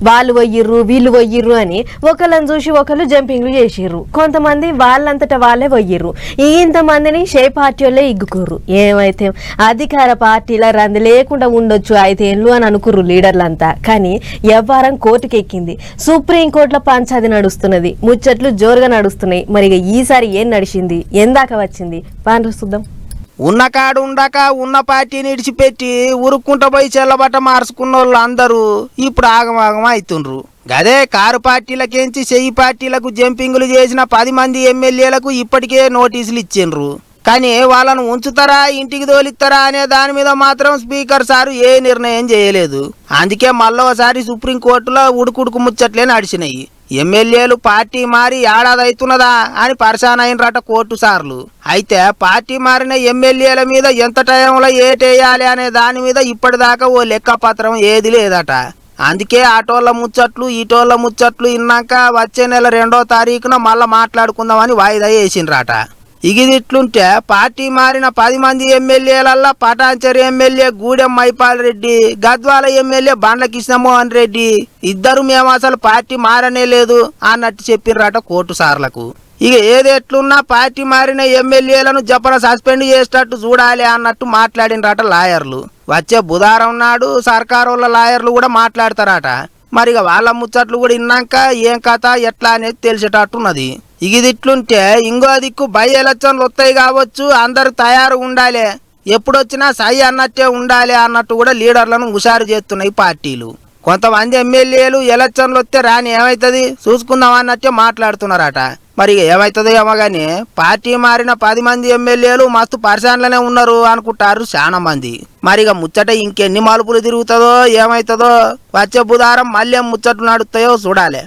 వాళ్ళు పోయిర్రు వీళ్ళు పోయిర్రు అని ఒకళ్ళని చూసి ఒకళ్ళు జంపింగ్లు చేసిర్రు. కొంతమంది వాళ్ళంతటా వాళ్ళే పోయిర్రు. ఇంతమందిని పార్టీ వాళ్ళే ఇగ్గుకుర్రు. ఏమైతే అధికార పార్టీల రంది లేకుండా ఉండొచ్చు 5 ఏళ్ళు అని అనుకుర్రు లీడర్లంతా. కానీ వ్యవహారం కోర్టుకు ఎక్కింది. సుప్రీంకోర్టులో పంచాది నడుస్తున్నది. ముచ్చట్లు జోరుగా నడుస్తున్నాయి. మరి ఈసారి ఏం నడిచింది, ఎందాక వచ్చింది పాండ్ర చూద్దాం. ఉన్న కాడు ఉండక ఉన్న పార్టీని ఇడిచిపెట్టి ఉరుక్కుంట పోయి చెల్లబట్ట మార్చుకున్న వాళ్ళు అందరూ ఇప్పుడు ఆగమాగం అవుతుండ్రు. గదే కారు పార్టీలకేంచి చెయ్యి పార్టీలకు జంపింగులు చేసిన 10 మంది ఎమ్మెల్యేలకు ఇప్పటికే నోటీసులు ఇచ్చిండ్రు. కానీ వాళ్ళను ఉంచుతారా ఇంటికి తోలిస్తారా అనే దాని మీద మాత్రం స్పీకర్ సారు ఏ నిర్ణయం చేయలేదు. అందుకే మళ్ళోసారి సుప్రీంకోర్టులో ఉడుకుడుకు ముచ్చట్లే నడిచినాయి. ఎమ్మెల్యేలు పార్టీ మారి ఏడాది అవుతున్నదా అని పరిశాన్ అయినరట కోర్టు సార్లు. అయితే పార్టీ మారిన ఎమ్మెల్యేల మీద ఎంత టైంలో ఏటేయాలి అనే దాని మీద ఇప్పటిదాకా ఓ లెక్కపత్రం ఏది లేదట. అందుకే ఆటోళ్ళ ముచ్చట్లు ఈటోళ్ళ ముచ్చట్లు ఇన్నాక వచ్చే నెల 2వ తారీఖున మళ్ళా మాట్లాడుకుందామని వాయిదా వేసిండ్రట. ఇగిదిట్లుంటే పార్టీ మారిన 10 మంది ఎమ్మెల్యేలల్లా పటాన్చెరు ఎమ్మెల్యే గూడెం మైపాల్ రెడ్డి, గద్వాల ఎమ్మెల్యే బండ్ల కృష్ణమోహన్ రెడ్డి ఇద్దరు మేము అసలు పార్టీ మారనే లేదు అన్నట్టు చెప్పినరట కోర్టు సార్లకు. ఇక ఏదెట్లున్నా పార్టీ మారిన ఎమ్మెల్యేలను జపన సస్పెండ్ చేసేటట్టు చూడాలి అన్నట్టు మాట్లాడినరట లాయర్లు. వచ్చే బుధవారం నాడు సర్కారోళ్ళ లాయర్లు కూడా మాట్లాడతారట. మరిగా వాళ్ళ ముచ్చట్లు కూడా విన్నాక ఏం కథ ఎట్లా అనేది తెలిసేటట్టున్నది. ఇగిదిట్లుంటే ఇంకో దిక్కు బై ఎలక్షన్లు వస్తాయి కావచ్చు, అందరు తయారు ఉండాలి, ఎప్పుడొచ్చినా సై అన్నట్టే ఉండాలి అన్నట్టు కూడా లీడర్లను హుషారు చేస్తున్నాయి పార్టీలు. కొంతమంది ఎమ్మెల్యేలు ఎలక్షన్లు వస్తే రాని ఏమవుతుంది చూసుకుందాం అన్నట్టే మాట్లాడుతున్నారట. మరి ఏమవుతుందో ఏమో కానీ పార్టీ మారిన 10 మంది ఎమ్మెల్యేలు మస్తు పరిశాన్లనే ఉన్నారు అనుకుంటారు చాలా మంది. మరిగా ముచ్చట ఇంకెన్ని మలుపులు తిరుగుతుందో ఏమవుతుందో, వచ్చే బుధవారం మళ్ళీ ముచ్చట్లు నడుస్తాయో చూడాలి.